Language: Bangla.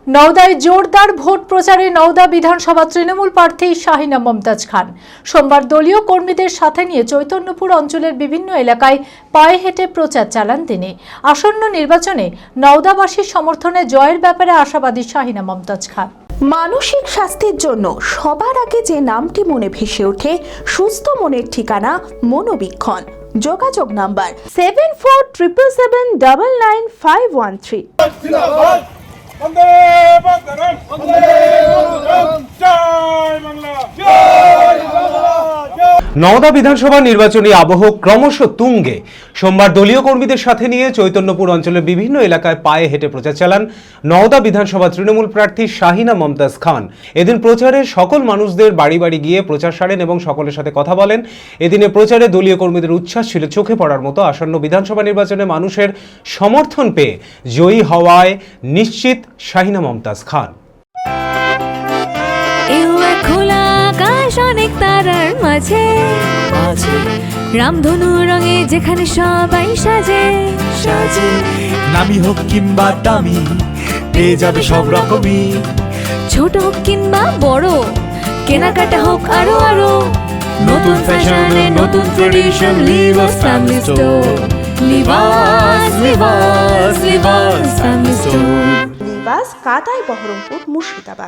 নওদায় জোরদার ভোট প্রচারে নওদা বিধানসভা তৃণমূল প্রার্থী শাহিনা মমতাজ খান সোমবার দলীয় কর্মীদের সাথে নিয়ে চৈতন্যপুর অঞ্চলের বিভিন্ন এলাকায় পায়ে হেঁটে প্রচার চালান তিনি। আসন্ন নির্বাচনে নওদাবাসীর সমর্থনে জয়ের ব্যাপারে আশাবাদী শাহিনা মমতাজ খান। মানসিক স্বাস্থ্যের জন্য সবার আগে যে নামটি মনে ভেসে ওঠে সুস্থ মনের ঠিকানা মনোবীক্ষণ। যোগাযোগ নাম্বার 7477799513। নওদা বিধানসভা নির্বাচনী আবহ ক্রমশ তুঙ্গে। সোমবার দলীয় কর্মীদের সাথে নিয়ে চৈতন্যপুর অঞ্চলের বিভিন্ন এলাকায় পায়ে হেঁটে প্রচার চালান নওদা বিধানসভা তৃণমূল প্রার্থী শাহিনা মমতাজ খান। এদিন প্রচারে সকল মানুষদের বাড়ি বাড়ি গিয়ে প্রচার সারেন এবং সকলের সাথে কথা বলেন। এদিনে প্রচারে দলীয় কর্মীদের উচ্ছ্বাস ছিল চোখে পড়ার মতো। আসন্ন বিধানসভা নির্বাচনে মানুষের সমর্থন পেয়ে জয়ী হওয়ায় নিশ্চিত শাহিনা মমতাজ খান। অনেক তারার মাঝে রামধনু রঙে যেখানে সবাই সাজে সাজে, নামি হোক কিংবা দামি পেয়ে যাবে সব রকমই, ছোট হোক কিংবা বড় কেনাকাটা হোক আরো আরো, নতুন ফ্যাশনে নতুন tradition Libas family store, Libas Libas Libas family store. Libas কাতাই বহরমপুর মুর্শিদাবাদ।